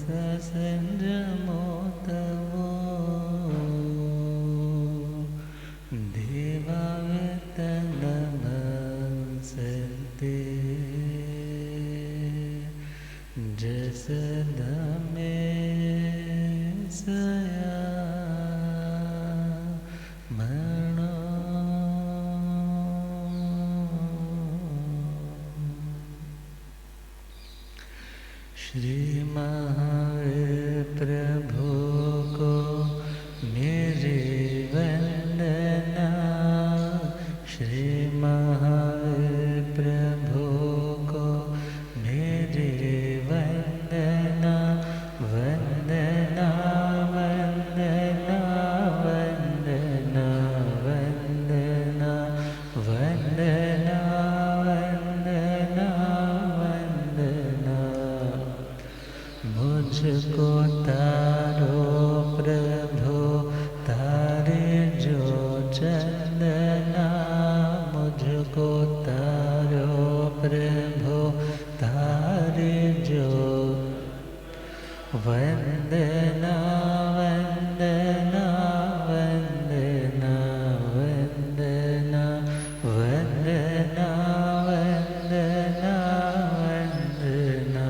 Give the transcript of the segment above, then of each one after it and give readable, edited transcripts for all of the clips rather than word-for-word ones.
ससंजमोतवो देवावेतनमसते जसदमे सया मरणो श्री महावीर प्रभु को मेरी वंदना। श्री महावीर प्रभु को मेरी वंदना। वंदना वंदना वंदना वंदना वंदना वंदना वंदना। मुझको तारो प्रभु तारे जो चंदना। मुझको तारो प्रभु तारे जो वंदना वंदना वंदना वंदना वंदना वंदना वंदना।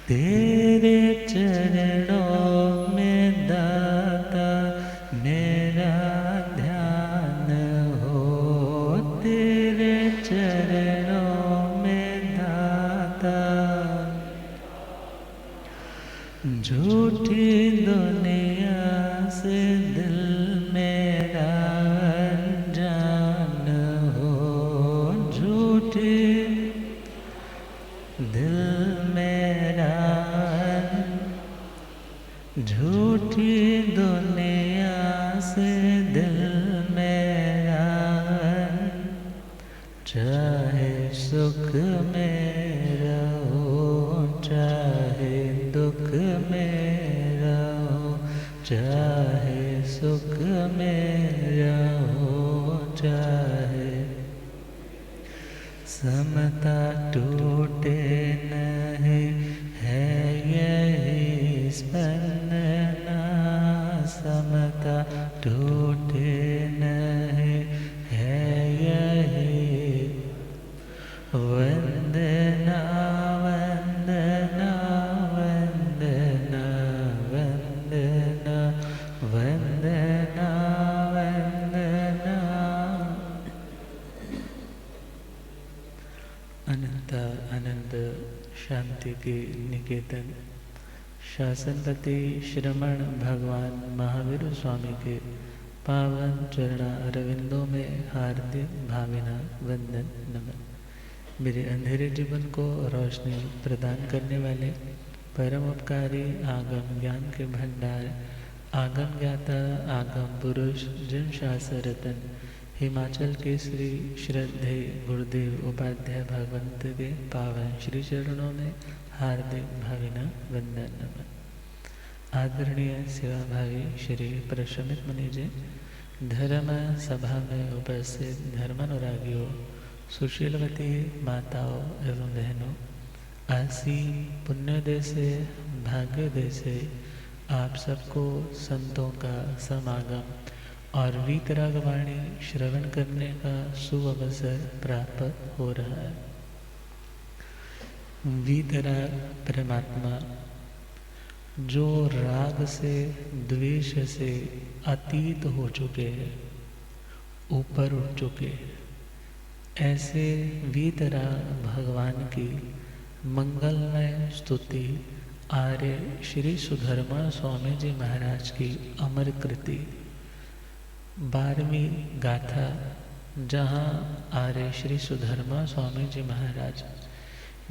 तेरे चरणों में दाता मेरा ध्यान हो। तेरे चरणों में दाता झूठी दुनिया से दिल मेरा अनजान हो। झूठी दिल मेरा झूठी दुनिया से दिल मेरा चाहे सुख में रहो चाहे दुख में रहो। चाहे सुख में रहो चाहे समता टूटे नहीं है यही स्पंदना। समता टूटे नहीं है यही वंदना वंदना वंदना वंदना वंदना वंदना। अनंत अनंत शांति के निकेतन शासनपति श्रमण भगवान महावीर स्वामी के पावन चरणा अरविंदों में हार्दिक भावना वंदन नमन। मेरे अंधेरे जीवन को रोशनी प्रदान करने वाले परम उपकारी आगम ज्ञान के भंडार आगम ज्ञाता आगम पुरुष जिन शास्त्र रतन हिमाचल के श्री श्रद्धेय गुरुदेव उपाध्याय भगवंत के पावन श्री चरणों में हार्दिक भावना वंदन नमन। आदरणीय सेवाभावी श्री प्रशमित मुनि जी, धर्म सभा में उपस्थित धर्मानुरागियों, सुशीलवती माताओं एवं बहनों, आसी पुण्योदय से भाग्योदय से आप सबको संतों का समागम और वीतरागवाणी श्रवण करने का सुअवसर प्राप्त हो रहा है। वीतराग परमात्मा जो राग से द्वेष से अतीत हो चुके हैं, ऊपर उठ चुके हैं, ऐसे वीतराग भगवान की मंगलमय स्तुति आर्य श्री सुधर्मा स्वामी जी महाराज की अमर कृति 12वीं गाथा, जहाँ आर्य श्री सुधर्मा स्वामी जी महाराज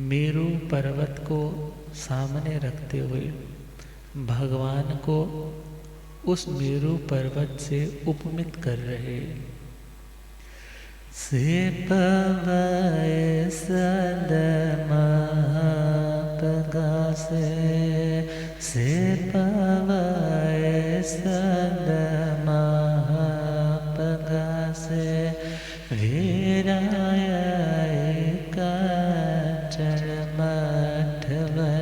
मेरू पर्वत को सामने रखते हुए भगवान को उस मेरू पर्वत से उपमित कर रहे। से पवय सदमहापगासे, से पवय सदमहापगासे, वीराय काचर मठवने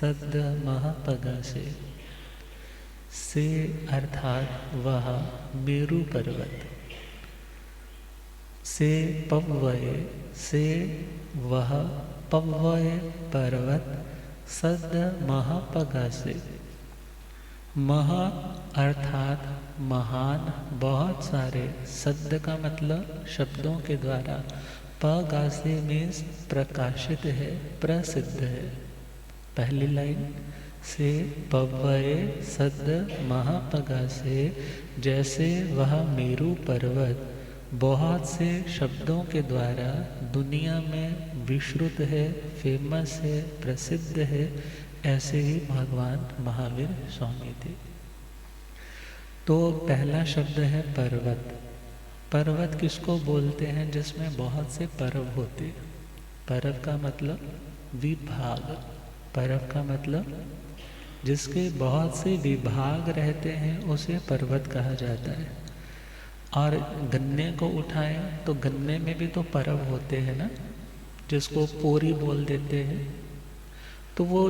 सद्द महापगा से अर्थात वह मेरु पर्वत, से पव्वय से वह पव्वय पर्वत, सद्द महापगा से, महा अर्थात महान, बहुत सारे, सद्द का मतलब शब्दों के द्वारा, पगासे मीन्स प्रकाशित है, प्रसिद्ध है। पहली लाइन से पव्वय सद्द महापगा से, जैसे वह मेरु पर्वत बहुत से शब्दों के द्वारा दुनिया में विश्रुत है, फेमस है, प्रसिद्ध है, ऐसे ही भगवान महावीर स्वामी थे। तो पहला शब्द है पर्वत। पर्वत किसको बोलते हैं? जिसमें बहुत से पर्व होते। पर्व का मतलब विभाग, पर्व का मतलब जिसके बहुत से विभाग रहते हैं उसे पर्वत कहा जाता है। और गन्ने को उठाएं तो गन्ने में भी तो पर्व होते हैं ना, जिसको पोरी बोल देते हैं। तो वो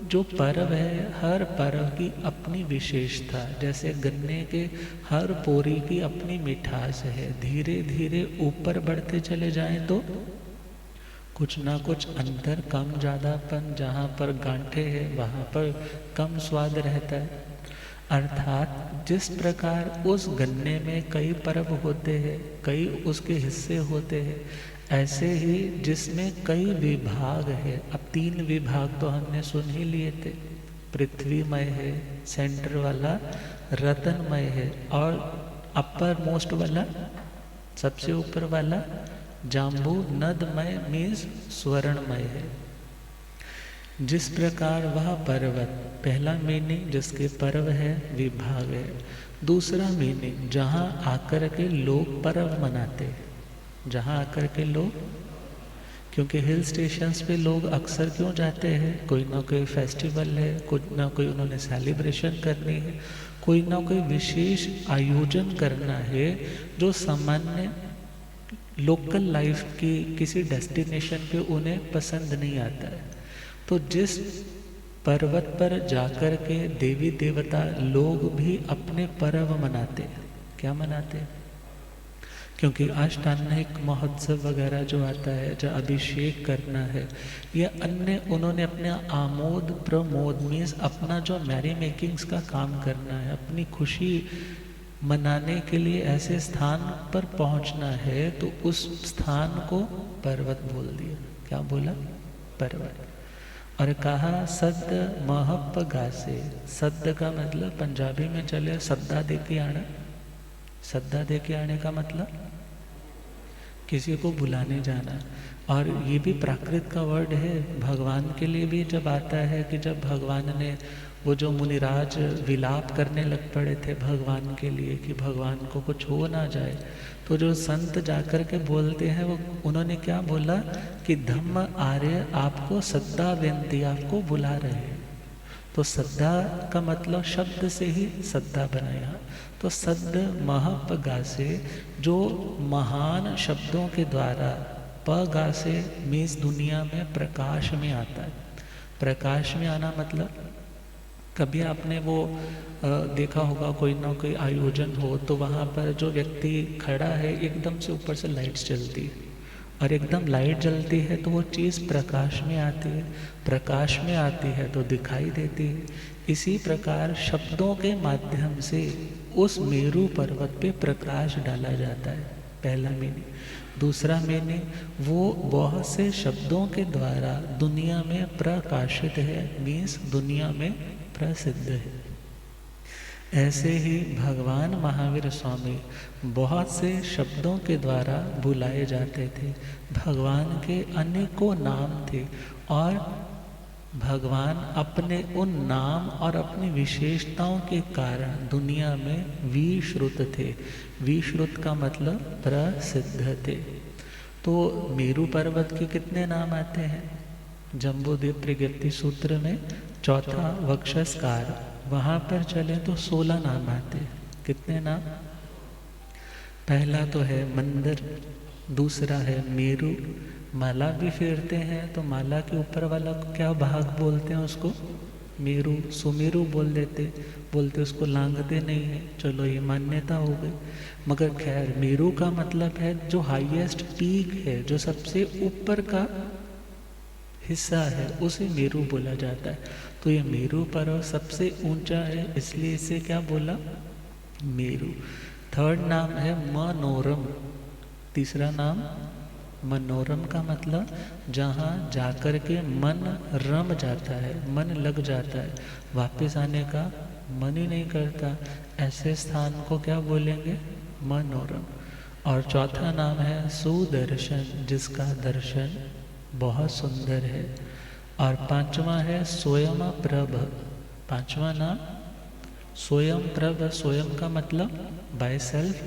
जो पर्व है, हर पर्व की अपनी विशेषता, जैसे गन्ने के हर पोरी की अपनी मिठास है। धीरे धीरे ऊपर बढ़ते चले जाएं तो कुछ ना कुछ अंतर, कम ज़्यादापन, जहाँ पर गांठे हैं वहाँ पर कम स्वाद रहता है। अर्थात जिस प्रकार उस गन्ने में कई पर्व होते हैं, कई उसके हिस्से होते हैं, ऐसे ही जिसमें कई विभाग है। अब 3 विभाग तो हमने सुन ही लिए थे। पृथ्वीमय है सेंटर वाला, रतनमय है, और अपर मोस्ट वाला, सबसे ऊपर वाला जाम्बू नदमय मीन्स स्वर्णमय है। जिस प्रकार वह पर्वत, पहला मीनिंग जिसके पर्व है, विभाग है। दूसरा मीनिंग जहाँ आकर के लोग पर्व मनाते हैं, जहाँ आकर के लोग, क्योंकि हिल स्टेशंस पे लोग अक्सर क्यों जाते हैं? कोई ना कोई फेस्टिवल है, कुछ ना कोई उन्होंने सेलिब्रेशन करनी है, कोई ना कोई विशेष आयोजन करना है जो सामान्य लोकल लाइफ की किसी डेस्टिनेशन पे उन्हें पसंद नहीं आता है। तो जिस पर्वत पर जाकर के देवी देवता लोग भी अपने पर्व मनाते हैं। क्या मनाते हैं? क्योंकि अष्टान्निक महोत्सव वगैरह जो आता है, जो अभिषेक करना है, या अन्य उन्होंने अपने आमोद प्रमोद मीन्स अपना जो मैरी मेकिंग्स का काम करना है, अपनी खुशी मनाने के लिए ऐसे स्थान पर पहुंचना है, तो उस स्थान को पर्वत बोल दिया। क्या बोला? पर्वत। और कहा सद्द महपगा से। सद्द का मतलब पंजाबी में चले सद्दा दे के आना। सद्दा दे के आने का मतलब किसी को बुलाने जाना। और ये भी प्राकृत का वर्ड है। भगवान के लिए भी जब आता है कि जब भगवान ने, वो जो मुनिराज विलाप करने लग पड़े थे भगवान के लिए कि भगवान को कुछ हो ना जाए, तो जो संत जाकर के बोलते हैं, वो उन्होंने क्या बोला कि धम्म आर्य आपको सद्दा बेनती, आपको बुला रहे हैं। तो सद्दा का मतलब शब्द से ही सद्दा बनाया। तो सद्द महपगा से, जो महान शब्दों के द्वारा, पगा से मीन्स दुनिया में प्रकाश में आता है। प्रकाश में आना मतलब, कभी आपने वो देखा होगा कोई ना कोई आयोजन हो तो वहाँ पर जो व्यक्ति खड़ा है एकदम से ऊपर से लाइट्स जलती है, और एकदम लाइट जलती है तो वो चीज़ प्रकाश में आती है, प्रकाश में आती है तो दिखाई देती है। इसी प्रकार शब्दों के माध्यम से उस मेरु पर्वत पे प्रकाश डाला जाता है। पहला मीनिंग। दूसरा मीनिंग, वो बहुत से शब्दों के द्वारा दुनिया में प्रकाशित है, मीन्स दुनिया में प्रसिद्ध है। ऐसे ही भगवान महावीर स्वामी बहुत से शब्दों के द्वारा बुलाए जाते थे। भगवान के अनेकों नाम थे, और भगवान अपने उन नाम और अपनी विशेषताओं के कारण दुनिया में विश्रुत थे। विश्रुत का मतलब प्रसिद्ध थे। तो मेरु पर्वत के कितने नाम आते हैं? जम्बूद्वीप प्रगति सूत्र में चौथा वक्षस्कार, वहाँ पर चले तो 16 नाम आते हैं। कितने नाम? पहला तो है मंदिर, दूसरा है मेरु। माला भी फेरते हैं तो माला के ऊपर वाला क्या भाग बोलते हैं उसको? मेरु। सुमेरु बोलते उसको लांघते नहीं है। चलो ये मान्यता हो गई। मगर खैर मेरु का मतलब है जो हाईएस्ट पीक है, जो सबसे ऊपर का हिस्सा है, उसे मेरु बोला जाता है। तो ये मेरु पर्वत सबसे ऊंचा है, इसलिए इसे क्या बोला? मेरु। थर्ड नाम है मनोरम। तीसरा नाम मनोरम का मतलब जहाँ जाकर के मन रम जाता है, मन लग जाता है, वापस आने का मन ही नहीं करता, ऐसे स्थान को क्या बोलेंगे? मनोरम। और चौथा नाम है सुदर्शन, जिसका दर्शन बहुत सुंदर है। और पांचवा है स्वयं प्रभ। पांचवा नाम स्वयं प्रभ। स्वयं का मतलब बाय सेल्फ,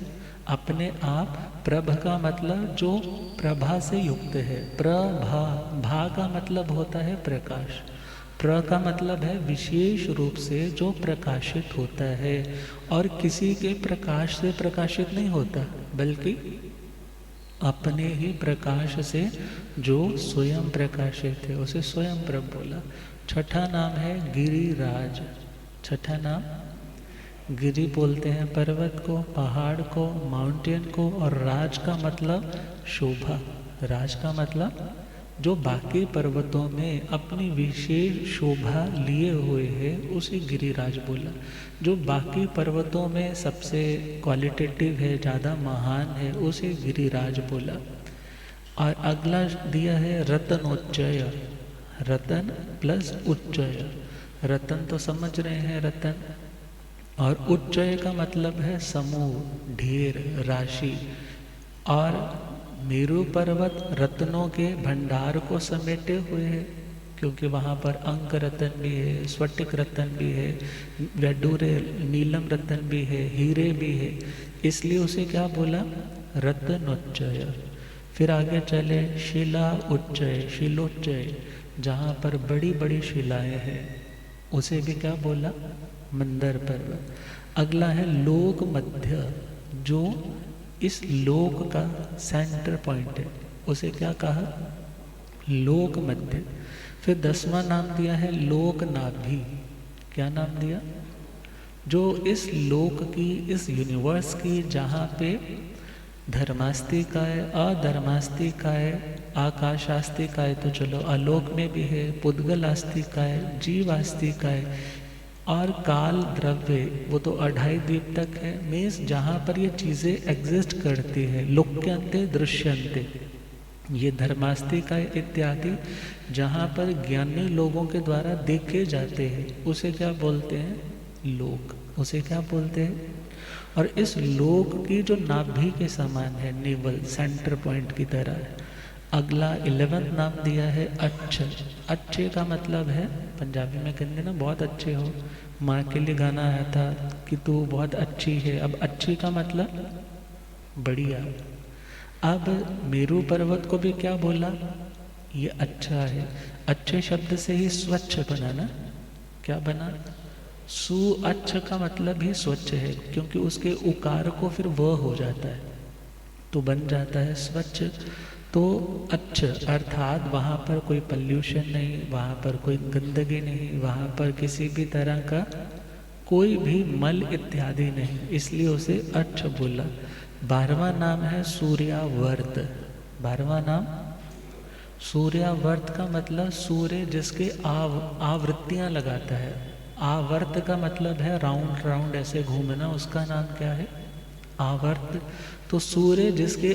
अपने आप। प्रभ का मतलब जो प्रभा से युक्त है। प्रभा, भा का मतलब होता है प्रकाश। प्र का मतलब है विशेष रूप से जो प्रकाशित होता है, और किसी के प्रकाश से प्रकाशित नहीं होता, बल्कि अपने ही प्रकाश से जो स्वयं प्रकाशित है, उसे स्वयं प्रभ बोला। छठा नाम है गिरिराज। छठा नाम, गिरि बोलते हैं पर्वत को, पहाड़ को, माउंटेन को, और राज का मतलब शोभा। राज का मतलब जो बाकी पर्वतों में अपनी विशेष शोभा लिए हुए है, उसे गिरिराज बोला। जो बाकी पर्वतों में सबसे क्वालिटेटिव है, ज़्यादा महान है, उसे गिरिराज बोला। और अगला दिया है रतनोच्चय। रतन प्लस उच्चय। रतन तो समझ रहे हैं, रतन। और उच्चय का मतलब है समूह, ढेर, राशि। और मेरु पर्वत रत्नों के भंडार को समेटे हुए है, क्योंकि वहाँ पर अंक रतन भी है, स्फटिक रतन भी है, वैडूर्य नीलम रतन भी है, हीरे भी है, इसलिए उसे क्या बोला? रत्नोच्चय। फिर आगे चले शिला उच्चय, शिलोच्चय, जहाँ पर बड़ी बड़ी शिलाएं हैं, उसे भी क्या बोला? मंदर पर्वत। अगला है लोक मध्य, जो इस लोक का सेंटर पॉइंट है, उसे क्या कहा? लोक मध्य। फिर 10वां नाम दिया है लोक नाभि। क्या नाम दिया? जो इस लोक की, इस यूनिवर्स की, जहाँ पे धर्मास्तिकाय, अधर्मास्तिकाय, आकाशास्तिकाय तो चलो आलोक में भी है, पुद्गलास्तिकाय, जीवास्तिकाय, और काल द्रव्य, वो तो 2.5 द्वीप तक है। मीन्स जहाँ पर ये चीज़ें एग्जिस्ट करती है, लोक्यंते दृश्यंते, ये धर्मास्तिकाय इत्यादि, जहाँ पर ज्ञानी लोगों के द्वारा देखे जाते हैं, उसे क्या बोलते हैं? लोक। उसे क्या बोलते हैं? और इस लोक की जो नाभि के समान है, नेवल सेंटर पॉइंट की तरह है। अगला 11वां नाम दिया है अच्छे। अच्छे का मतलब है, पंजाबी में कहते ना बहुत अच्छे हो, माँ के लिए गाना आया था कि तू बहुत अच्छी है। अब अच्छी का मतलब बढ़िया। अब मेरु पर्वत को भी क्या बोला? ये अच्छा है। अच्छे शब्द से ही स्वच्छ बना ना, क्या बना? सु अच्छ का मतलब ही स्वच्छ है, क्योंकि उसके उकार को फिर वह हो जाता है, तो बन जाता है स्वच्छ। तो अच्छा अर्थात वहाँ पर कोई पॉल्यूशन नहीं, वहाँ पर कोई गंदगी नहीं, वहाँ पर किसी भी तरह का कोई भी मल इत्यादि नहीं, इसलिए उसे अच्छा बोला। 12वां नाम है सूर्यावर्त। 12वां नाम सूर्यावर्त का मतलब सूर्य जिसके आवृत्तियाँ लगाता है। आवर्त का मतलब है राउंड राउंड ऐसे घूमना, उसका नाम क्या है? आवर्त। तो सूर्य जिसके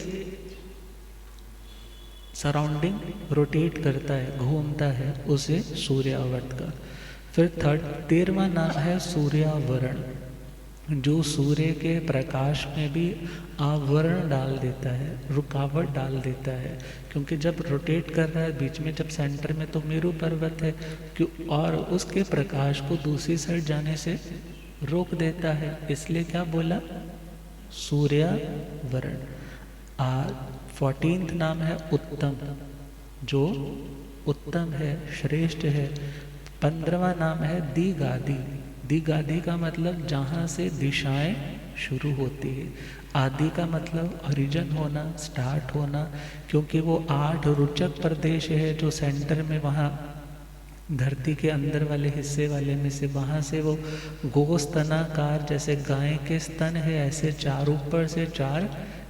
सराउंडिंग रोटेट करता है, घूमता है, उसे सूर्यावर्त का। फिर 13वां नाम है सूर्यावरण, जो सूर्य के प्रकाश में भी आवरण डाल देता है, रुकावट डाल देता है, क्योंकि जब रोटेट कर रहा है बीच में, जब सेंटर में, तो मेरु पर्वत है, और उसके प्रकाश को दूसरी साइड जाने से रोक देता है, इसलिए क्या बोला? सूर्यावरण। 14वां नाम है उत्तम, जो उत्तम है, श्रेष्ठ है। 15वां नाम है दिगादि। दिगादि का मतलब जहाँ से दिशाएं शुरू होती है। आदि का मतलब ओरिजिन होना, स्टार्ट होना, क्योंकि वो 8 रुचक प्रदेश है जो सेंटर में वहाँ धरती के अंदर वाले हिस्से वाले में से, वहाँ से वो गोस्तनाकार जैसे गाय के स्तन है ऐसे 4 ऊपर से 4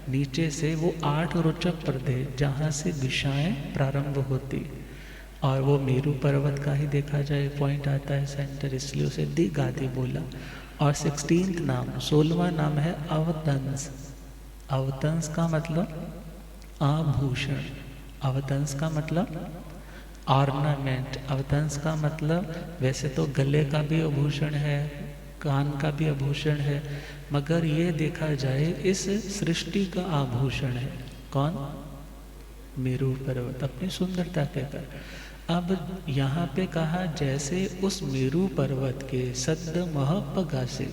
नीचे से, वो 8 रुचक प्रदेश जहाँ से दिशाएं प्रारंभ होती। और वो मेरू पर्वत का ही देखा जाए पॉइंट आता है सेंटर, इसलिए उसे दिगादि बोला। और 16th नाम, 16वां नाम है अवतंस। अवतंस का मतलब आभूषण, अवतंस का मतलब ऑर्नामेंट, अवतंस का मतलब वैसे तो गले का भी आभूषण है, कान का भी आभूषण है, मगर ये देखा जाए इस सृष्टि का आभूषण है कौन? मेरू पर्वत अपनी सुंदरता के कारण। अब यहाँ पे कहा जैसे उस मेरू पर्वत के सद्द महपगा से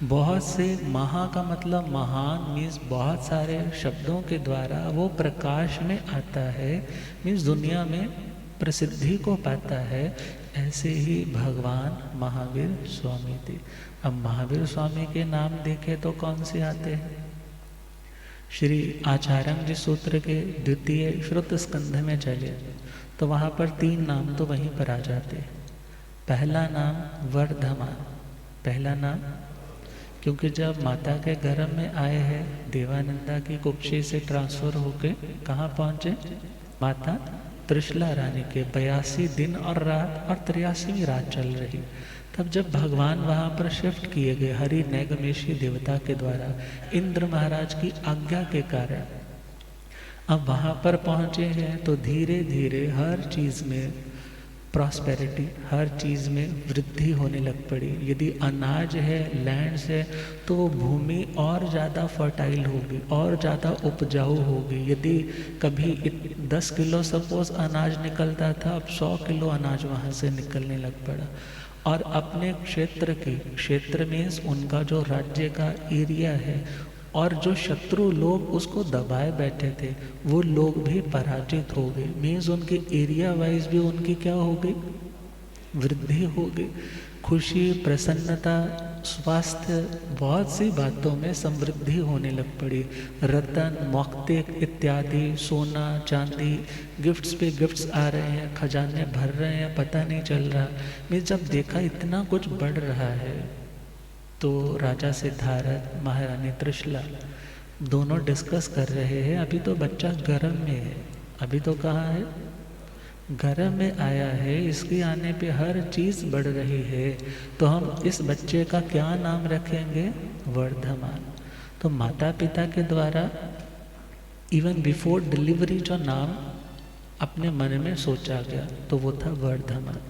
बहुत से, महा का मतलब महान मीन्स बहुत सारे शब्दों के द्वारा वो प्रकाश में आता है, मीन्स दुनिया में प्रसिद्धि को पाता है, ऐसे ही भगवान महावीर स्वामी थे। अब महावीर स्वामी के नाम देखें तो कौन से आते हैं? श्री आचार्य जी सूत्र के 2 श्रुत स्कंध में चले तो वहाँ पर 3 नाम तो वहीं पर आ जाते हैं। पहला नाम वर्धमान, पहला नाम, क्योंकि जब माता के गर्भ में आए हैं देवानंदा की कुक्षी से ट्रांसफर होके कहाँ पहुँचे? माता त्रिशला रानी के 82 दिन और रात और 83वीं रात चल रही। तब जब भगवान वहाँ पर शिफ्ट किए गए हरि नैगमेशी देवता के द्वारा इंद्र महाराज की आज्ञा के कारण, अब वहाँ पर पहुँचे हैं तो धीरे धीरे हर चीज़ में प्रॉस्पेरिटी, हर चीज़ में वृद्धि होने लग पड़ी। यदि अनाज है, लैंड्स है, तो वो भूमि और ज़्यादा फर्टाइल होगी, और ज़्यादा उपजाऊ होगी। यदि कभी 10 किलो सपोज अनाज निकलता था, अब 100 किलो अनाज वहाँ से निकलने लग पड़ा। और अपने क्षेत्र मीन्स उनका जो राज्य का एरिया है, और जो शत्रु लोग उसको दबाए बैठे थे वो लोग भी पराजित हो गए। मीन्स उनके एरिया वाइज भी उनकी क्या हो गई? वृद्धि हो गई। खुशी, प्रसन्नता, स्वास्थ्य, बहुत सी बातों में समृद्धि होने लग पड़ी। रतन, मौक्तिक इत्यादि, सोना चांदी, गिफ्ट्स पे गिफ्ट्स आ रहे हैं, खजाने भर रहे हैं, पता नहीं चल रहा। मैं जब देखा इतना कुछ बढ़ रहा है तो राजा सिद्धार्थ, महारानी त्रिशला दोनों डिस्कस कर रहे हैं। अभी तो बच्चा गर्भ में है, अभी तो कहाँ है? गर्भ में आया है, इसके आने पे हर चीज़ बढ़ रही है, तो हम इस बच्चे का क्या नाम रखेंगे? वर्धमान। तो माता पिता के द्वारा इवन बिफोर डिलीवरी जो नाम अपने मन में सोचा गया तो वो था वर्धमान।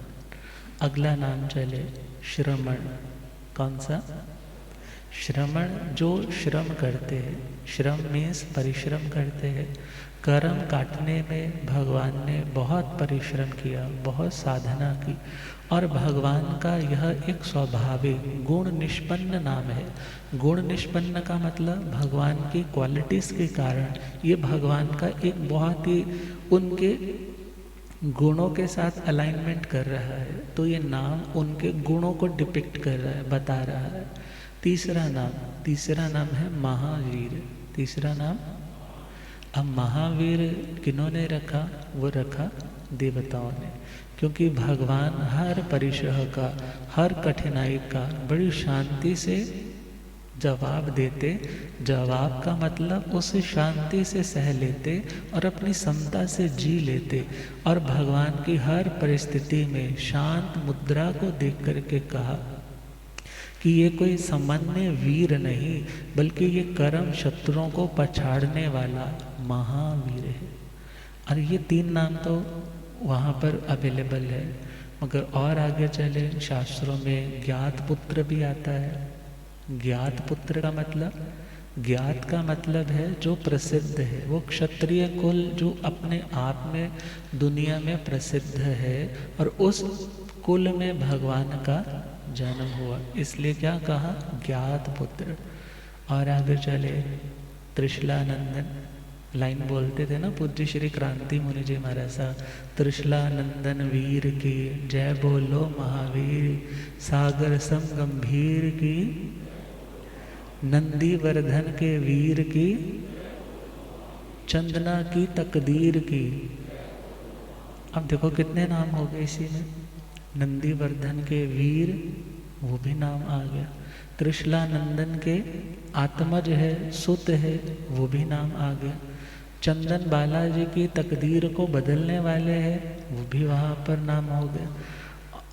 अगला नाम चले श्रमण। कौन सा? श्रमण, जो श्रम करते हैं। श्रम मीन्स परिश्रम करते हैं। कर्म काटने में भगवान ने बहुत परिश्रम किया, बहुत साधना की, और भगवान का यह एक स्वाभाविक गुण निष्पन्न नाम है। गुण निष्पन्न का मतलब भगवान की क्वालिटीज़ के कारण ये भगवान का एक बहुत ही उनके गुणों के साथ अलाइनमेंट कर रहा है, तो ये नाम उनके गुणों को डिपिक्ट कर रहा है, बता रहा है। तीसरा नाम है महावीर। तीसरा नाम, अब महावीर किन्होंने रखा? वो रखा देवताओं ने, क्योंकि भगवान हर परिश्रह का, हर कठिनाई का बड़ी शांति से जवाब देते। जवाब का मतलब उसे शांति से सह लेते और अपनी समता से जी लेते। और भगवान की हर परिस्थिति में शांत मुद्रा को देख करके कहा कि ये कोई सामान्य वीर नहीं, बल्कि ये कर्म शत्रुओं को पछाड़ने वाला महावीर है। और ये 3 नाम तो वहाँ पर अवेलेबल है, मगर और आगे चले शास्त्रों में ज्ञात पुत्र भी आता है। ज्ञात पुत्र का मतलब, ज्ञात का मतलब है जो प्रसिद्ध है, वो क्षत्रिय कुल जो अपने आप में दुनिया में प्रसिद्ध है, और उस कुल में भगवान का जन्म हुआ, इसलिए क्या कहा? ज्ञात पुत्र। और आगे चले त्रिशलानंदन, लाइन बोलते थे ना पूज्य श्री क्रांति मुनि जी महाराज साहब, त्रिशलानंदन वीर की जय बोलो महावीर, सागर सम गंभीर की। नंदीवर्धन के वीर की, चंदना की तकदीर की। अब देखो कितने नाम हो गए इसी में। नंदीवर्धन के वीर, वो भी नाम आ गया। त्रिशला नंदन के आत्मज है, सुत है, वो भी नाम आ गया। चंदन बालाजी की तकदीर को बदलने वाले हैं, वो भी वहाँ पर नाम हो गया।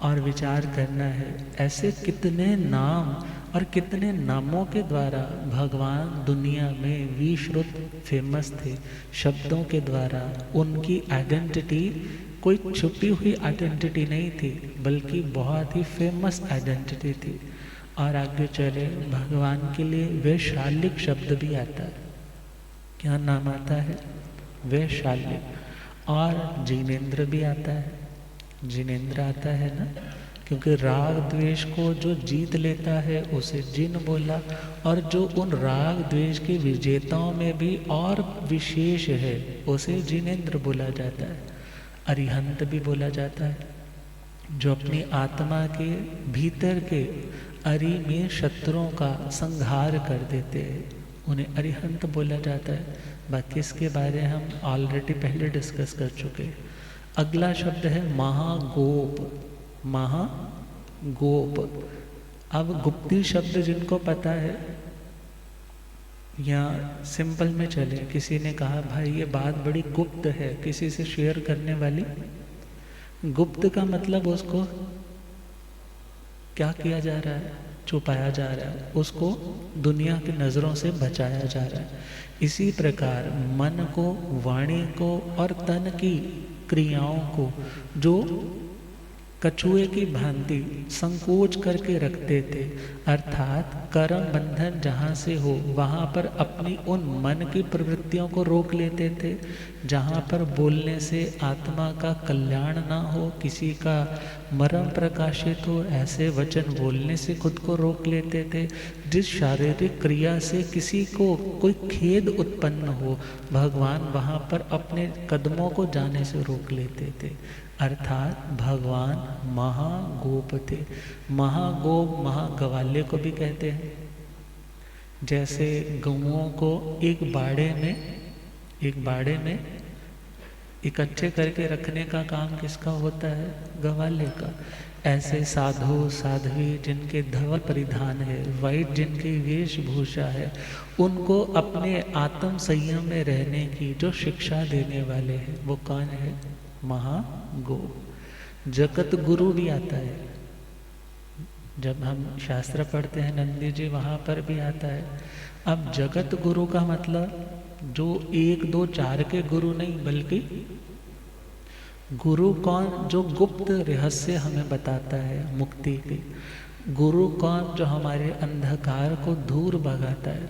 और विचार करना है ऐसे कितने नाम और कितने नामों के द्वारा भगवान दुनिया में विश्रुत फेमस थे। शब्दों के द्वारा उनकी आइडेंटिटी कोई छुपी हुई आइडेंटिटी नहीं थी, बल्कि बहुत ही फेमस आइडेंटिटी थी। और आगे चले, भगवान के लिए वैशालिक शब्द भी आता है। क्या नाम आता है? वैशालिक। और जिनेंद्र भी आता है। जिनेंद्र आता है ना, क्योंकि राग द्वेष को जो जीत लेता है उसे जिन बोला। और जो उन राग द्वेष के विजेताओं में भी और विशेष है उसे जिनेंद्र बोला जाता है। अरिहंत भी बोला जाता है, जो अपनी आत्मा के भीतर के अरि में शत्रुओं का संहार कर देते हैं, उन्हें अरिहंत बोला जाता है। बाकी इसके बारे हम ऑलरेडी पहले डिस्कस कर चुके हैं। अगला शब्द है महागोप। महागोप। अब गुप्ती शब्द जिनको पता है, या सिंपल में चले, किसी ने कहा भाई ये बात बड़ी गुप्त है, किसी से शेयर करने वाली। गुप्त का मतलब उसको क्या किया जा रहा है? छुपाया जा रहा है, उसको दुनिया की नज़रों से बचाया जा रहा है। इसी प्रकार मन को, वाणी को और तन की क्रियाओं को जो कछुए की भांति संकोच करके रखते थे, अर्थात कर्म बंधन जहाँ से हो वहाँ पर अपनी उन मन की प्रवृत्तियों को रोक लेते थे। जहाँ पर बोलने से आत्मा का कल्याण ना हो, किसी का मरण प्रकाशित हो, ऐसे वचन बोलने से खुद को रोक लेते थे। जिस शारीरिक क्रिया से किसी को कोई खेद उत्पन्न हो, भगवान वहाँ पर अपने कदमों को जाने से रोक लेते थे। अर्थात भगवान महागोप थे। महागोप महागवाल्य को भी कहते हैं। जैसे गौओं को एक बाड़े में इकट्ठे करके रखने का काम किसका होता है? गवाले का। ऐसे साधु साध्वी जिनके धवल परिधान है, वाइट जिनकी वेशभूषा है, उनको अपने आत्म संयम में रहने की जो शिक्षा देने वाले हैं, वो कौन है? महागोप। जगत गुरु भी आता है। जब हम शास्त्र पढ़ते हैं नंदी जी, वहाँ पर भी आता है। अब जगत गुरु का मतलब जो 1 2 4 के गुरु नहीं, बल्कि गुरु कौन? जो गुप्त रहस्य हमें बताता है मुक्ति के। गुरु कौन? जो हमारे अंधकार को दूर भगाता है।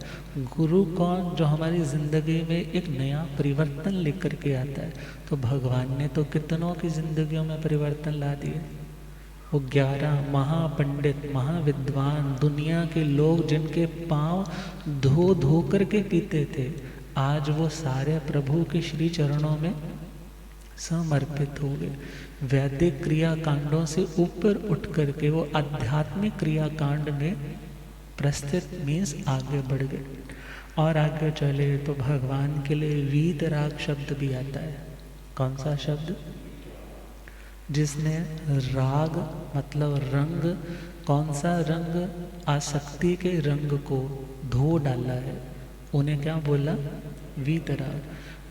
गुरु कौन? जो हमारी जिंदगी में एक नया परिवर्तन लेकर के आता है। तो भगवान ने तो कितनों की जिंदगियों में परिवर्तन ला दिए। वो 11 महापंडित महाविद्वान दुनिया के लोग जिनके पांव धो धो करके पीते थे, आज वो सारे प्रभु के श्री चरणों में समर्पित हो गए। वैदिक क्रिया कांडों से ऊपर उठ करके वो आध्यात्मिक क्रिया कांड में प्रस्थित मीन्स आगे बढ़ गए। और आगे चले तो भगवान के लिए वीतराग शब्द भी आता है। कौन सा शब्द? जिसने राग मतलब रंग, कौन सा रंग? आसक्ति के रंग को धो डाला है, उन्हें क्या बोला? वीतराग।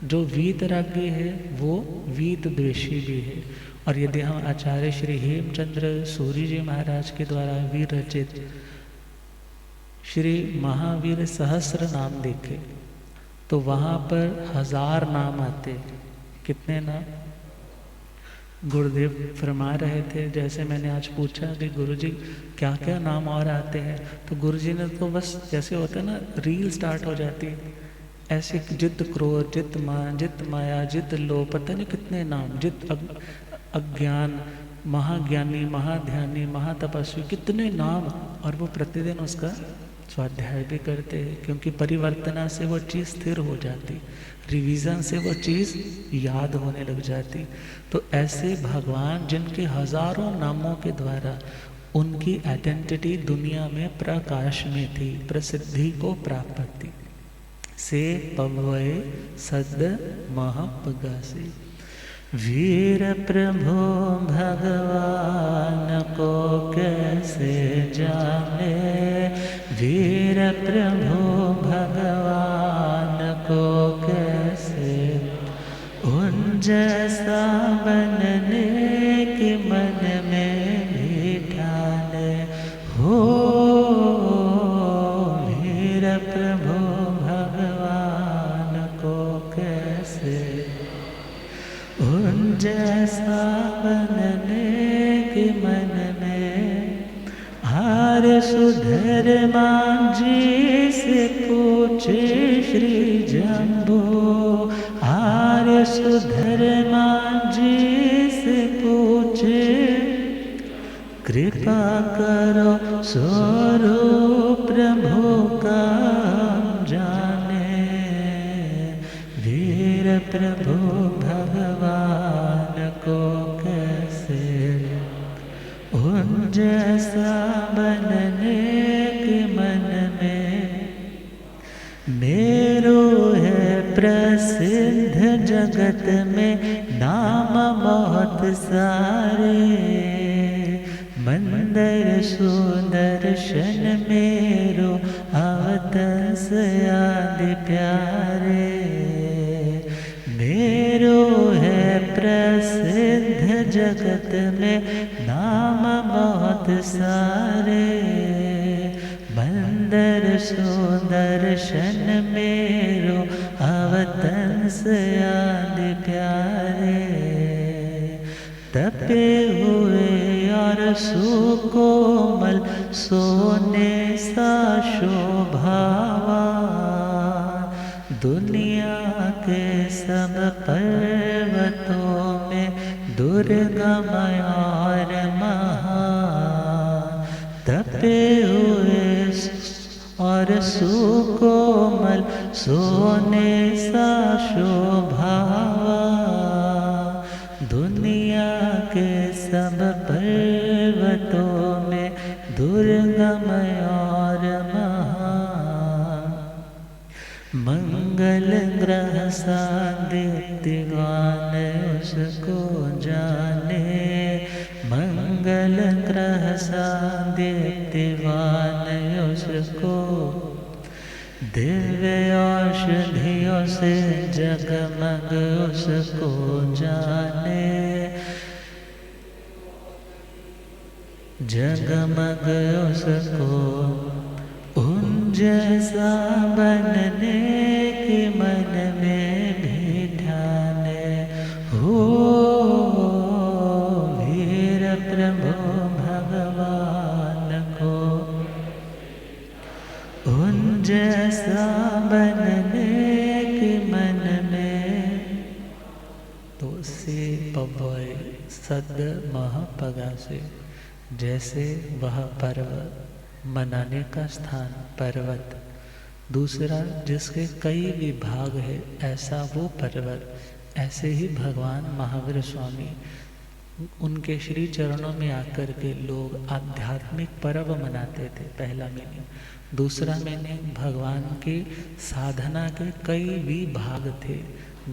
जो वीतरागी है वो वीत द्वेषी भी है। और यदि हम आचार्य श्री हेमचंद्र सूरी जी महाराज के द्वारा विरचित श्री महावीर सहस्र नाम देखें तो वहाँ पर 1000 नाम आते। कितने नाम? गुरुदेव फरमा रहे थे, जैसे मैंने आज पूछा कि गुरुजी क्या क्या नाम और आते हैं, तो गुरुजी ने तो बस जैसे होता है ना, रील स्टार्ट हो जाती है ऐसे, जित क्रोध, जित मान, जित माया, जित लोभ, पता नहीं कितने नाम, जित अज्ञान, महाज्ञानी, महाध्यानी, महातपस्वी, कितने नाम। और वो प्रतिदिन उसका स्वाध्याय भी करते हैं, क्योंकि परिवर्तना से वो चीज़ स्थिर हो जाती, रिवीजन से वो चीज़ याद होने लग जाती। तो ऐसे भगवान जिनके हजारों नामों के द्वारा उनकी आइडेंटिटी दुनिया में प्रकाश में थी, प्रसिद्धि को प्राप्त थी। से पवय सद महपगासी। वीर प्रभु भगवान को कैसे जाने, वीर प्रभु भगवान को कैसे, उन जैसा बनने के मन में भी ठाने हो। वीर प्रभु भगवान को कैसे, उन जैसा बनने के मन में। आर्य सुधर मान जी से पूछे श्री जम्बो, आर्य सुधर मान जी से पूछे, कृपा करो स्वरूप प्रभु का जाने। वीर प्रभु भगवान को कैसे, उन जैसा बनने के मन में। मेरू है प्रसिद्ध जगत में नाम बहुत सारे, मंदिर सुदर्शन मेरो अवतंस आदि प्यारे। मेरो है प्रसिद्ध जगत में नाम बहुत सारे, मंदिर सुदर्शन मेरो अवतंस आदि प्यारे। तपे हुए और सुकोमल सोने सा शोभावा, दुनिया के सब पर्वतों में दुर्गम और महान। तपे हुए और सुकोमल सोने सा शोभावा, दुनिया के सब पर्वतों में दुर्गम और महान। मंगल ग्रह सा दीप्तिमान उसको जाने, मंगल ग्रह सा दीप्तिमान उसको, दिव्य औषधियों से जगमग उसको जाने। जगमग उसको, उन जैसा बनने के मन में भी ठाने हो। वीर प्रभु भगवान को, उन जैसा बनने के मन में। तो से पवय सद महपगा से, जैसे वह पर्वत मनाने का स्थान पर्वत, दूसरा जिसके कई विभाग है ऐसा वो पर्वत, ऐसे ही भगवान महावीर स्वामी उनके श्री चरणों में आकर के लोग आध्यात्मिक पर्व मनाते थे। पहला मीनिंग। दूसरा मीनिंग, भगवान की साधना के कई विभाग थे,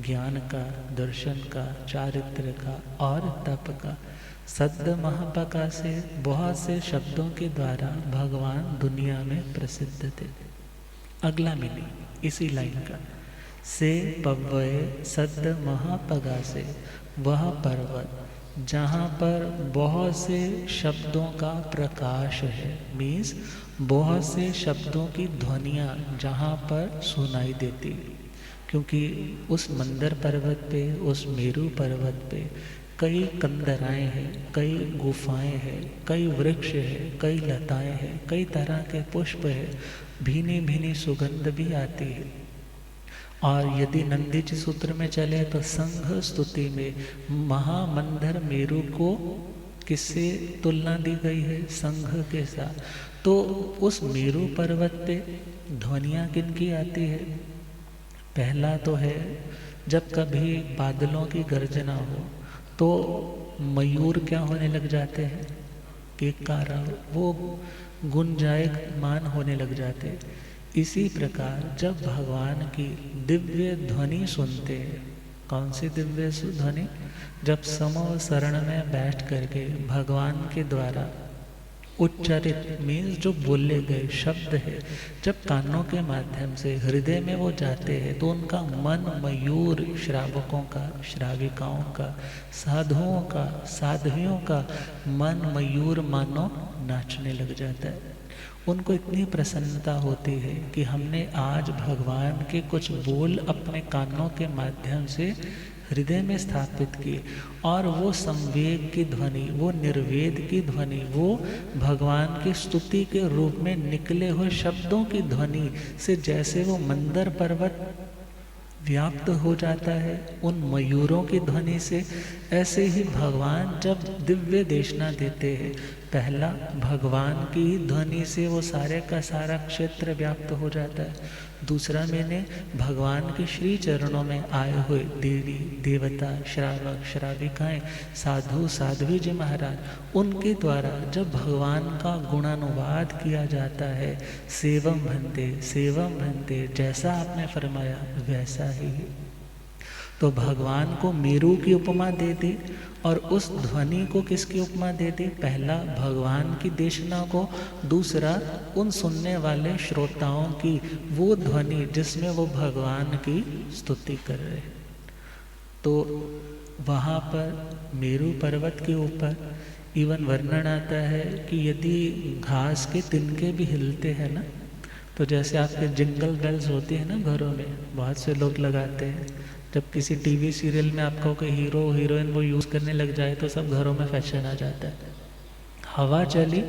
ज्ञान का, दर्शन का, चारित्र का और तप का। सद महापका से बहुत से शब्दों के द्वारा भगवान दुनिया में प्रसिद्ध थे। अगला मीनिंग इसी लाइन का, से पव्वय सद महापगा से, वह पर्वत जहाँ पर बहुत से शब्दों का प्रकाश है, मीन्स बहुत से शब्दों की ध्वनियाँ जहाँ पर सुनाई देती, क्योंकि उस मंदर पर्वत पे, उस मेरू पर्वत पे कई कंदराएं हैं, कई गुफाएं हैं, कई वृक्ष हैं, कई लताएं हैं, कई तरह के पुष्प हैं, भीनी भीनी सुगंध भी आती है। और यदि नंदीजी सूत्र में चले तो संघ स्तुति में महामंदर मेरू को किससे तुलना दी गई है? संघ के साथ। तो उस मेरू पर्वत पे ध्वनियाँ किनकी आती है? पहला तो है जब कभी बादलों की गर्जना हो तो मयूर क्या होने लग जाते हैं? के कारण वो गुंजायमान होने लग जाते। इसी प्रकार जब भगवान की दिव्य ध्वनि सुनते हैं, कौन सी दिव्य ध्वनि? जब समूह शरण में बैठ करके भगवान के द्वारा उच्चारित मीन्स जो बोले गए शब्द है, जब कानों के माध्यम से हृदय में वो जाते हैं तो उनका मन मयूर श्रावकों का, श्राविकाओं का, साधुओं का, साध्वियों का मन मयूर मानो नाचने लग जाता है। उनको इतनी प्रसन्नता होती है कि हमने आज भगवान के कुछ बोल अपने कानों के माध्यम से हृदय में स्थापित की, और वो संवेग की ध्वनि, वो निर्वेद की ध्वनि, वो भगवान की स्तुति के रूप में निकले हुए शब्दों की ध्वनि से जैसे वो मंदर पर्वत व्याप्त हो जाता है उन मयूरों की ध्वनि से, ऐसे ही भगवान जब दिव्य देशना देते हैं, पहला भगवान की ध्वनि से वो सारे का सारा क्षेत्र व्याप्त हो जाता है। दूसरा मैंने भगवान के श्री चरणों में आए हुए देवी देवता, श्रावक श्राविकाएं, साधु साध्वी जी महाराज, उनके द्वारा जब भगवान का गुणानुवाद किया जाता है, सेवम भन्ते, जैसा आपने फरमाया वैसा ही। तो भगवान को मेरू की उपमा दे दी, और उस ध्वनि को किसकी उपमा दे दी? पहला भगवान की देशना को, दूसरा उन सुनने वाले श्रोताओं की वो ध्वनि जिसमें वो भगवान की स्तुति कर रहे। तो वहाँ पर मेरू पर्वत के ऊपर इवन वर्णन आता है कि यदि घास के तिनके भी हिलते हैं ना, तो जैसे आपके जिंगल बेल्स होती है ना घरों में, बहुत से लोग लगाते हैं, जब किसी टीवी सीरियल में आपका कोई हीरो हीरोइन वो यूज़ करने लग जाए तो सब घरों में फैशन आ जाता है। हवा चली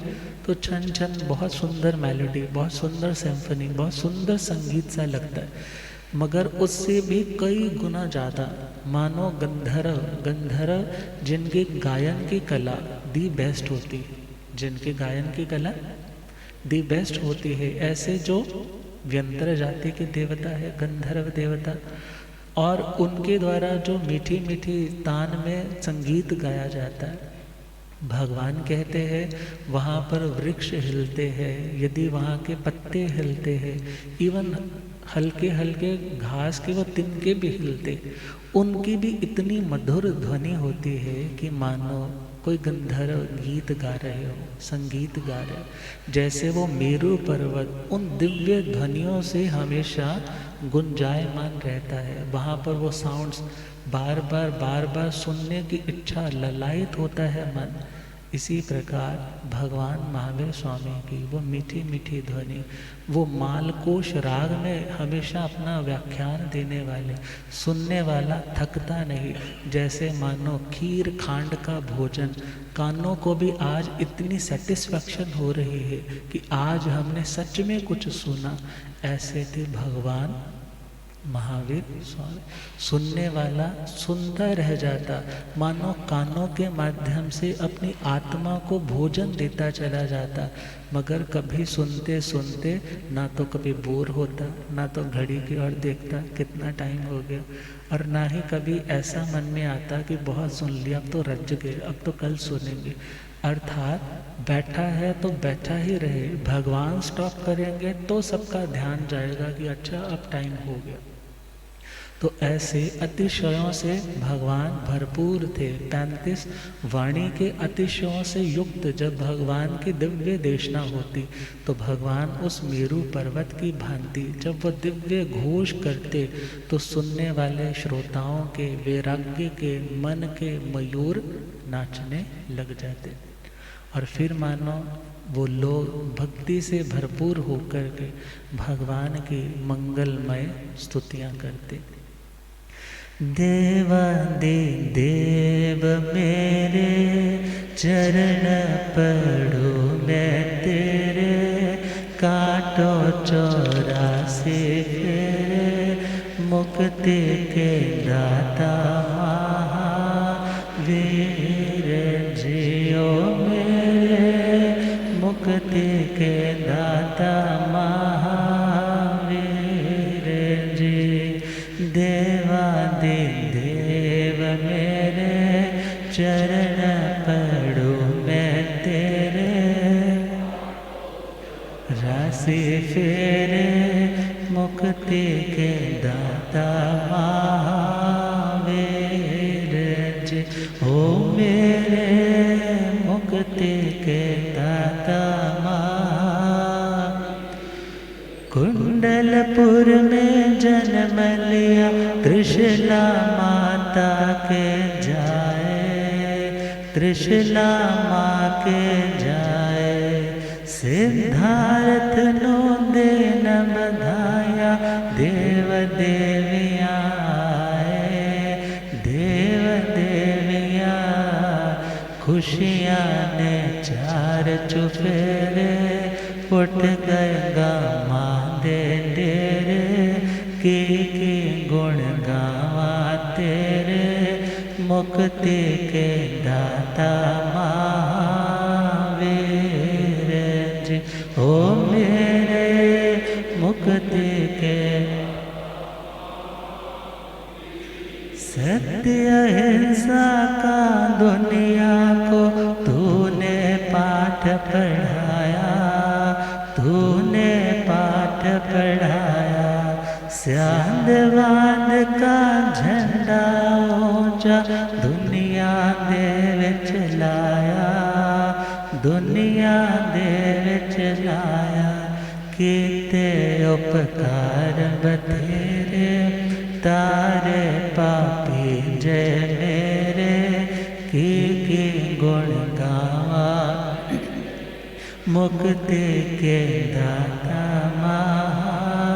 तो छन छन बहुत सुंदर मेलोडी, बहुत सुंदर सिम्फनी, बहुत सुंदर संगीत सा लगता है, मगर उससे भी कई गुना ज़्यादा मानो गंधर्व जिनके गायन की कला दी बेस्ट होती है, जिनके गायन की कला दी बेस्ट होती है, ऐसे जो व्यंतर जाति के देवता है गंधर्व देवता, और उनके द्वारा जो मीठी मीठी तान में संगीत गाया जाता है। भगवान कहते हैं वहाँ पर वृक्ष हिलते हैं, यदि वहाँ के पत्ते हिलते हैं, इवन हल्के हल्के घास के वो तिनके भी हिलते, उनकी भी इतनी मधुर ध्वनि होती है कि मानो कोई गंधर्व गीत गा रहे हो, संगीत गा रहे हो। जैसे वो मेरू पर्वत उन दिव्य ध्वनियों से हमेशा गुंजायमान रहता है, वहाँ पर वो साउंड्स बार बार सुनने की इच्छा ललायित होता है मन। इसी प्रकार भगवान महावीर स्वामी की वो मीठी मीठी ध्वनि, वो मालकोश राग में हमेशा अपना व्याख्यान देने वाले, सुनने वाला थकता नहीं। जैसे मानो खीर खांड का भोजन कानों को भी आज इतनी सेटिस्फैक्शन हो रही है कि आज हमने सच में कुछ सुना, ऐसे थे भगवान महावीर स्वामी। सुनने वाला सुनता रह जाता, मानो कानों के माध्यम से अपनी आत्मा को भोजन देता चला जाता, मगर कभी सुनते सुनते ना तो कभी बोर होता, ना तो घड़ी की ओर देखता कितना टाइम हो गया, और ना ही कभी ऐसा मन में आता कि बहुत सुन लिया अब तो रज गए, अब तो कल सुनेंगे। अर्थात बैठा है तो बैठा ही रहे, भगवान स्टॉप करेंगे तो सबका ध्यान जाएगा कि अच्छा अब टाइम हो गया। तो ऐसे अतिशयों से भगवान भरपूर थे। 35 वाणी के अतिशयों से युक्त जब भगवान की दिव्य देशना होती तो भगवान उस मेरू पर्वत की भांति जब वह दिव्य घोष करते तो सुनने वाले श्रोताओं के वैराग्य के मन के मयूर नाचने लग जाते, और फिर मानो वो लोग भक्ति से भरपूर होकर के भगवान की मंगलमय स्तुतियाँ करते। देवादि देव मेरे चरण पढ़ो मैं तेरे, काटो 84 फेरे, मुक्ति के दाता महावीर जियो मेरे, मुक्ति के दाता महावीर जी। देवादि देव मेरे चरण पढ़ो मैं तेरे, मुक्ति के दाता महावीर जी। ओ मेरे मुक्ति के दाता कुंडलपुर में जन्म लिया त्रिशला माता के जाए, त्रिशला माँ के जाए। सिद्धार्थ नो देन बधाया देव देवियाँ आए, देव देवियाँ। खुशियाँ ने चार चुफेरे उठ गंगा माँ दे डेरे की गुण गावा तेरे मुक्ति के दाता महावीर जी। ओ मेरे मुक्ति के सत्य अहिंसा का दुनिया को तूने पाठ पढ़ाया, तूने पाठ पढ़ाया। स्यादवाद का झंडा ऊंचा दुनिया दे विच लाया, दुनिया दे विच लाया। कीते उपकार बथेरे तारे पापी जय मेरे की गुण गावा मुक्ति के दाता महावीर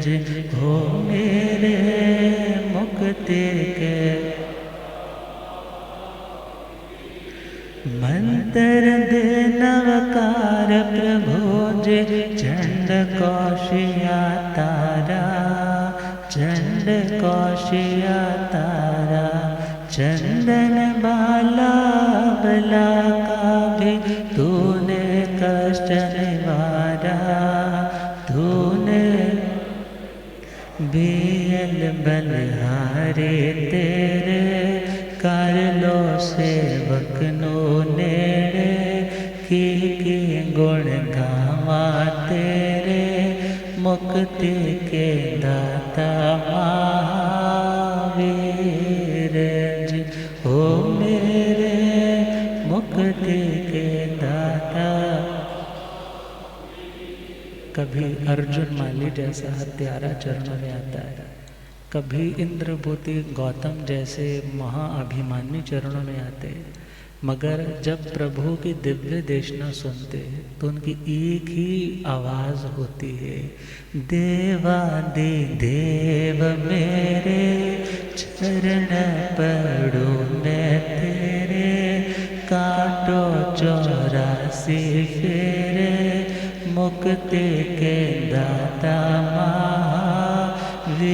जी। हो मेरे मुक्ति के मंत्र दे नवकार प्रभु जी। चंड कौशिया तारा, चंड कौशिया तारा। चंदन बाला बला का भी तूने कष्ट निवारा, तूने बेल बलिहारे तेरे कर लो सेवक नो नेड़े की गुण गावा तेरे मुक्ति के दाता महावीर जी। ओ मेरे मुक्ति के दाता। कभी अर्जुन माली जैसा हत्यारा चरणों में आता है, कभी इंद्रभूति गौतम जैसे महाअभिमानी चरणों में आते हैं। मगर जब प्रभु की दिव्य देशना सुनते हैं तो उनकी एक ही आवाज होती है, देवादि देव मेरे चरण पड़ो मैं तेरे। काटो 84 फेरे मुक्ति के दाता महावीर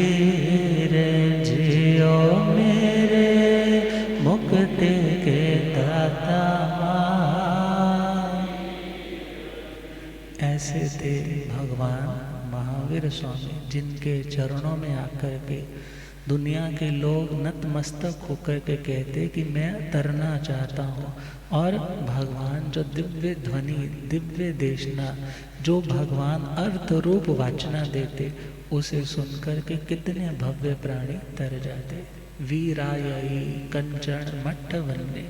जियो मेरे मुक्ति के दाता। ऐसे थे भगवान महावीर स्वामी, जिनके चरणों में आकर के दुनिया के लोग नतमस्तक होकर के कहते कि मैं तरना चाहता हूँ। और भगवान जो दिव्य ध्वनि, दिव्य देशना, जो भगवान अर्थ रूप वाचना देते, उसे सुनकर के कितने भव्य प्राणी तर जाते। वीरायी कंचन मट्ट वन्ने।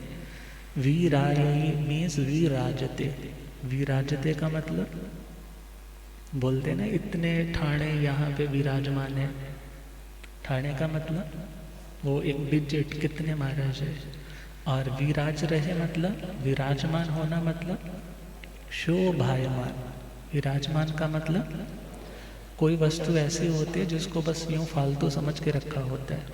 वीरायी मीन्स विराजते। विराजते का मतलब बोलते ना, इतने ठाणे यहाँ पे विराजमान है। ठाणे का मतलब वो एक डिजिट, कितने महाराज है। और विराज रहे मतलब विराजमान होना, मतलब शोभायमान। विराजमान का मतलब कोई वस्तु ऐसी होती है जिसको बस यूं फालतू समझ के रखा होता है,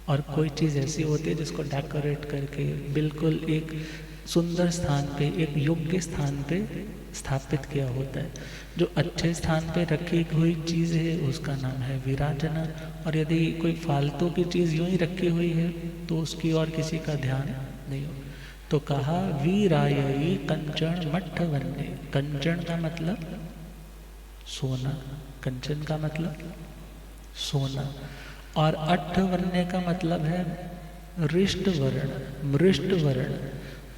और कोई चीज़ ऐसी होती है जिसको डेकोरेट करके बिल्कुल एक सुंदर स्थान पे, एक योग्य स्थान पे स्थापित किया होता है। जो अच्छे स्थान पे रखी हुई चीज़ है उसका नाम है विराजना। और यदि कोई फालतू की चीज़ यूं ही रखी हुई है तो उसकी और किसी का ध्यान नहीं हो। तो कहा वीरायी कंचन मट्ठ वन्ने। कंचन का मतलब सोना, कंचन का मतलब सोना। और अट्ठ वन्ने का मतलब है रिष्ट वर्ण, मृष्ट वर्ण।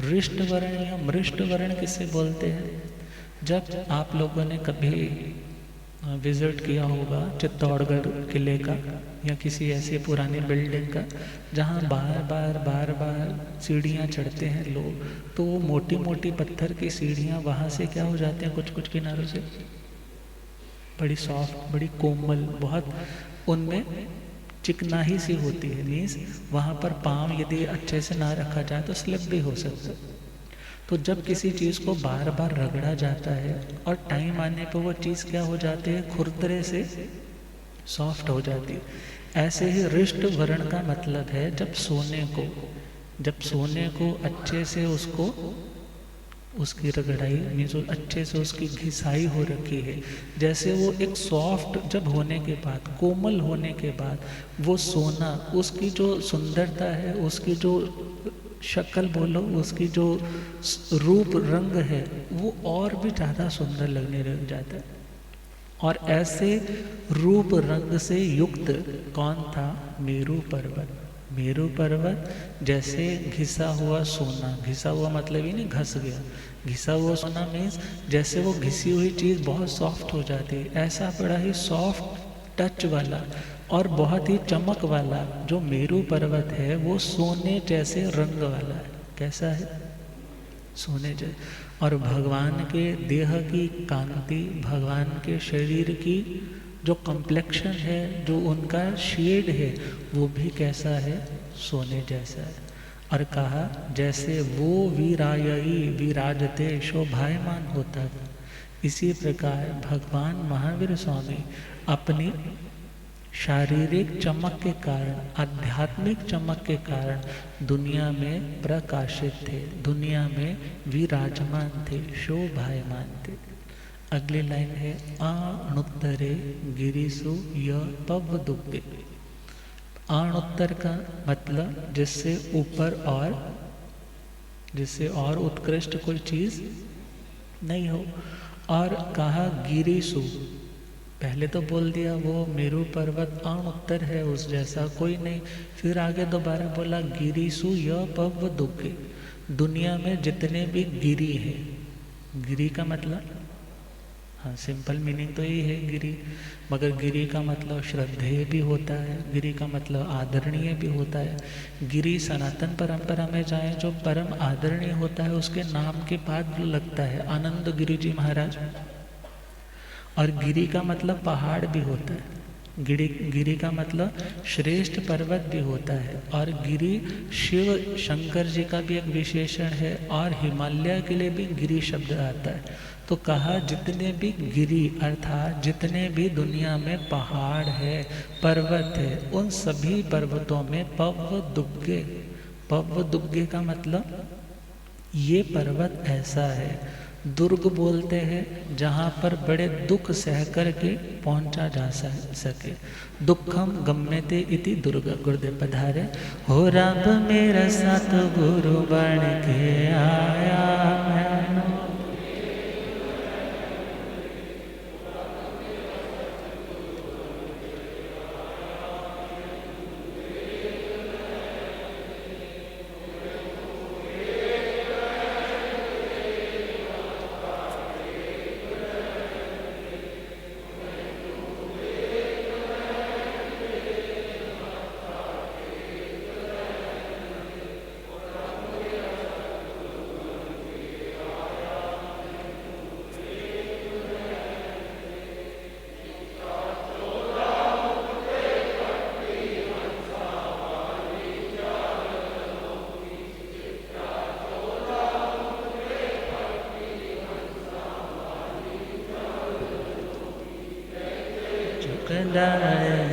रिष्ट वर्ण या मृष्ट वर्ण किसे बोलते हैं? जब आप लोगों ने कभी विजिट किया होगा चित्तौड़गढ़ किले का या किसी ऐसी पुरानी बिल्डिंग का जहाँ बार बार सीढ़ियाँ चढ़ते हैं लोग, तो वो मोटी मोटी पत्थर की सीढ़ियाँ वहाँ से क्या हो जाते हैं, कुछ कुछ किनारों से बड़ी सॉफ्ट, बड़ी कोमल, बहुत उनमें चिकनाही सी होती है। मीन्स वहाँ पर पाँव यदि अच्छे से ना रखा जाए तो स्लिप भी हो सकता है। तो जब किसी चीज़ को बार बार रगड़ा जाता है और टाइम आने पर वो चीज़ क्या हो जाती है, खुरदरे से सॉफ्ट हो जाती है। ऐसे ही रिष्ट वर्ण का मतलब है जब सोने को अच्छे से उसकी रगड़ाई मीन्स अच्छे से उसकी घिसाई हो रखी है, जैसे वो एक सॉफ्ट जब होने के बाद, कोमल होने के बाद वो सोना, उसकी जो सुंदरता है, उसकी जो शक्ल बोलो, उसकी जो रूप रंग है, वो और भी ज़्यादा सुंदर लगने लग जाता है। और ऐसे रूप रंग से युक्त कौन था, मेरू पर्वत। मेरू पर्वत जैसे घिसा हुआ सोना, घिसा हुआ मतलब ही नहीं घस गया, घिसा हुआ सोना मीन्स जैसे वो घिसी हुई चीज़ बहुत सॉफ्ट हो जाती है, ऐसा बड़ा ही सॉफ्ट टच वाला और बहुत ही चमक वाला जो मेरू पर्वत है वो सोने जैसे रंग वाला है। कैसा है, सोने जैसे। और भगवान के देह की कांति, भगवान के शरीर की जो कॉम्प्लेक्शन है, जो उनका शेड है, वो भी कैसा है, सोने जैसा है। और कहा जैसे वो वीरायी विराजते शोभायमान होता है, इसी प्रकार भगवान महावीर स्वामी अपनी शारीरिक चमक के कारण, आध्यात्मिक चमक के कारण दुनिया में प्रकाशित थे, दुनिया में विराजमान थे, शोभायमान थे। अगली लाइन है आणुत्तरे गिरिसु य पवदुग्धे। आणुत्तर का मतलब जिससे ऊपर और, जिससे और उत्कृष्ट कोई चीज नहीं हो। और कहा गिरिसु, पहले तो बोल दिया वो मेरू पर्वत आणुत्तर है, उस जैसा कोई नहीं। फिर आगे दोबारा बोला गिरिसु य पवदुग्धे, दुनिया में जितने भी गिरी है, गिरी का मतलब, हाँ सिंपल मीनिंग तो यही है गिरी, मगर गिरी का मतलब श्रद्धेय भी होता है, गिरी का मतलब आदरणीय भी होता है। गिरी सनातन परंपरा में जाए जो परम आदरणीय होता है, उसके नाम के बाद जो लगता है आनंद गिरी जी महाराज। और गिरी का मतलब पहाड़ भी होता है, गिरी का मतलब श्रेष्ठ पर्वत भी होता है। और गिरी शिव शंकर जी का भी एक विशेषण है, और हिमालय के लिए भी गिरी शब्द आता है। तो कहा जितने भी गिरी अर्थात जितने भी दुनिया में पहाड़ है, पर्वत है, उन सभी पर्वतों में पवदुग्धे, पवदुग्धे का मतलब ये पर्वत ऐसा है, दुर्ग बोलते हैं जहाँ पर बड़े दुख सह करके पहुँचा जा सके। दुखम गम्यते इति दुर्ग। गुरुदेव पधारे। हो रब मेरा साथ गुरु बन के आया मैनू,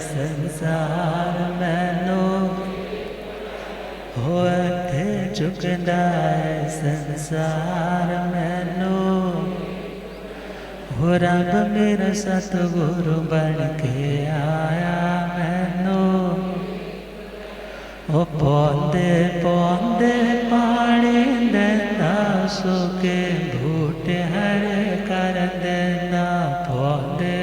संसार मैनू होते चुकदा है, संसार मैनू हो रब मेरा सतगुरु बन के आया मैनू। ओ पौंदे पौंदे पानी देना, सुके बूटे हरे कर देना, पौंदे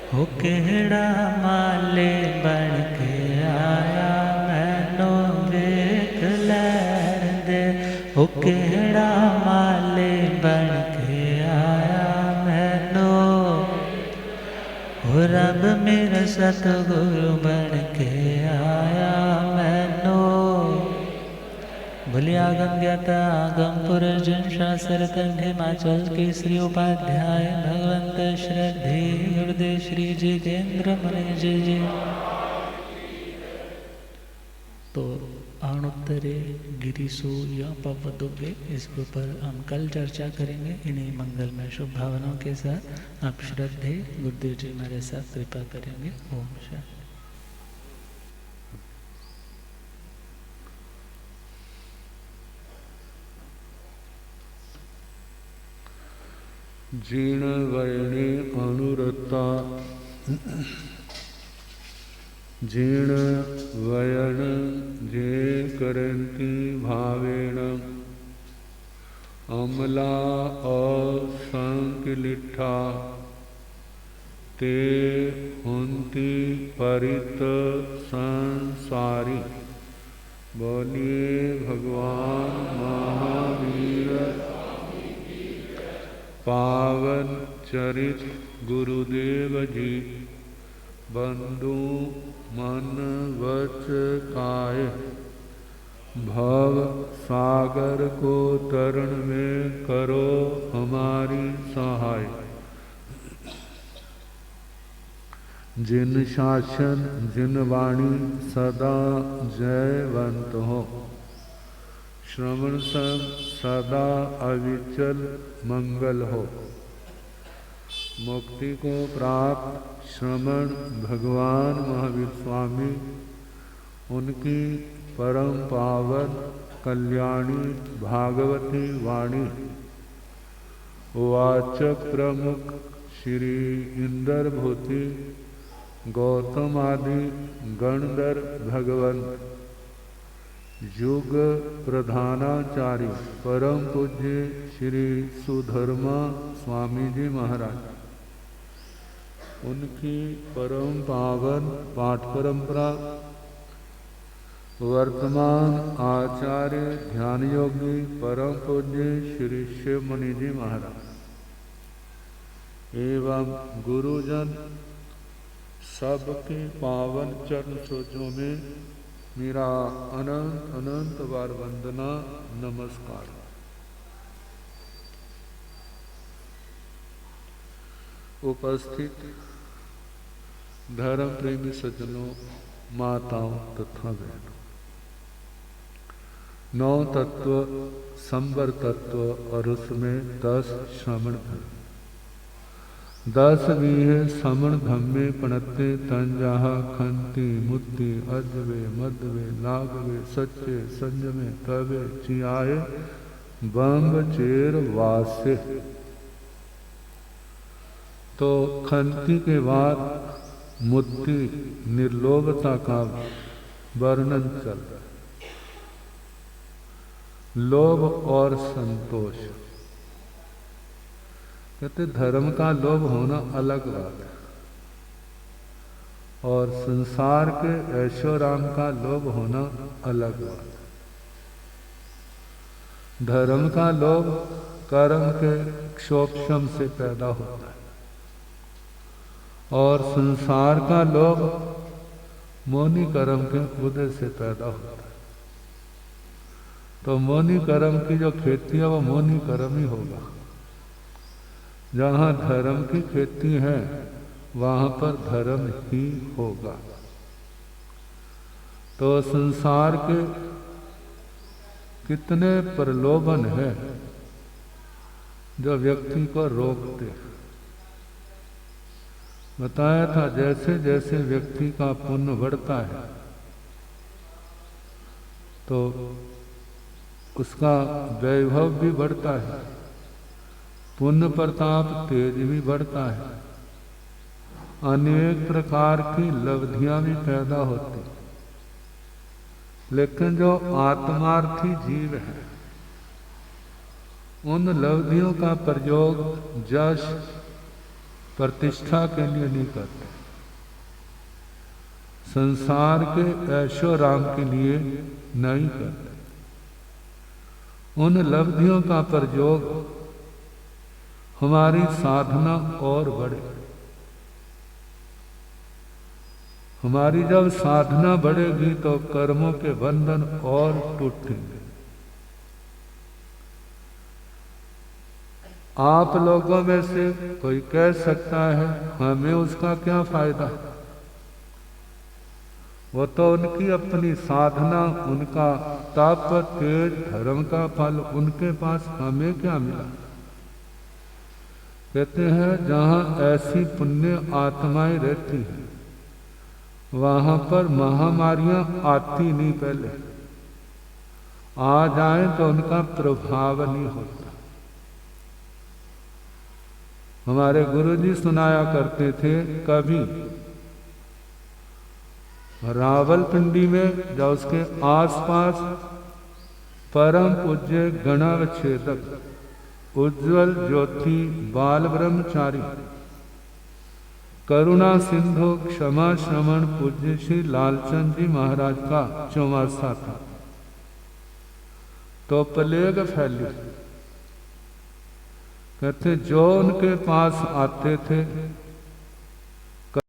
हो केड़ा माले बन के आया मैनू वेख लैन दे, हो केड़ा सतगुरु बन के आया मैनो। भलियागम ज्ञाता आगम पुरुष जिन शास्त्र कंठ हिमाचल के श्री उपाध्याय भगवंत श्रद्धे गुरुदेव श्री जितेंद्र मुनि जी। तो अणुत्तरे गिरीशु या पवदुभे, इसके ऊपर हम कल चर्चा करेंगे। इन्हीं मंगलमय शुभ भावनाओं के साथ आप श्रद्धे गुरुदेव जी हमारे साथ कृपा करेंगे। ओम शांति। जीर्ण वयने अनुरता, जीर्ण वयन जे करन्ति भावेन, अमला असंकिलिठा ते हुन्ति परित संसारी। बोलिए भगवान महावीर पावन चरित गुरुदेव जी। बंधु मन वच काय, भव सागर को तरण में करो हमारी सहाय। जिन शासन जिन वाणी सदा जयवंत हो, श्रवण संग सदा अविचल मंगल हो। मुक्ति को प्राप्त श्रमण भगवान महावीर स्वामी, उनकी परम पावन कल्याणी भागवती वाणी वाचक प्रमुख श्री इंद्र भूति गौतम आदि गणधर भगवंत, युग प्रधानाचार्य परम पूज्य श्री सुधर्मा स्वामी जी महाराज, उनकी परम पावन पाठ परंपरा वर्तमान आचार्य ध्यान योगी परम पूज्य श्री शिव मुनि जी महाराज एवं गुरुजन सबके पावन चरण सोचों में मेरा अनंत अनंत बार वंदना नमस्कार। उपस्थित धर्म प्रेमी सज्जनों, माताओं तथा बहनों, 9 तत्व, संवर तत्व और उसमें 10 श्रमण धर्म। 10 बीह श्रमण धम्मे पणते तंजाहा खंति मुद्दि अजवे मदवे लाघवे सच्चे संजमे तवे चियाए बंग चेर वासे। तो खंति के बाद मुक्ति निर्लोभता का वर्णन चल रहा है। लोभ और संतोष, कहते धर्म का लोभ होना अलग बात है और संसार के ऐशोराम का लोभ होना अलग बात है। धर्म का लोभ कर्म के क्षोभम से पैदा होता है और संसार का लोभ मौनी कर्म के उदय से पैदा होता है। तो मौनी कर्म की जो खेती है वो मौनी कर्म ही होगा। जहाँ धर्म की खेती है वहाँ पर धर्म ही होगा। तो संसार के कितने प्रलोभन है जो व्यक्ति को रोकते हैं। बताया था जैसे जैसे व्यक्ति का पुण्य बढ़ता है तो उसका वैभव भी बढ़ता है, पुण्य प्रताप तेज भी बढ़ता है, अनेक प्रकार की लब्धियां भी पैदा होती। लेकिन जो आत्मार्थी जीव है उन लब्धियों का प्रयोग यश प्रतिष्ठा के लिए नहीं करते, संसार के ऐशोराम के लिए नहीं करते। उन लब्धियों का प्रयोग हमारी साधना और बढ़े, हमारी जब साधना बढ़ेगी तो कर्मों के बंधन और टूटेंगे। आप लोगों में से कोई कह सकता है हमें उसका क्या फायदा, वो तो उनकी अपनी साधना, उनका तप तेज धर्म का फल, उनके पास हमें क्या मिला। कहते हैं जहां ऐसी पुण्य आत्माएं रहती हैं वहां पर महामारियां आती नहीं, पहले आ जाए तो उनका प्रभाव नहीं होता। हमारे गुरुजी सुनाया करते थे, कभी रावलपिंडी में जब उसके आसपास परम पूज्य गणावच्छेदक उज्जवल ज्योति बाल ब्रह्मचारी करुणा सिंधु क्षमा श्रवण पूज्य श्री लालचंद जी महाराज का चौमासा था, तो प्लेग फैली। कहते जो उनके पास आते थे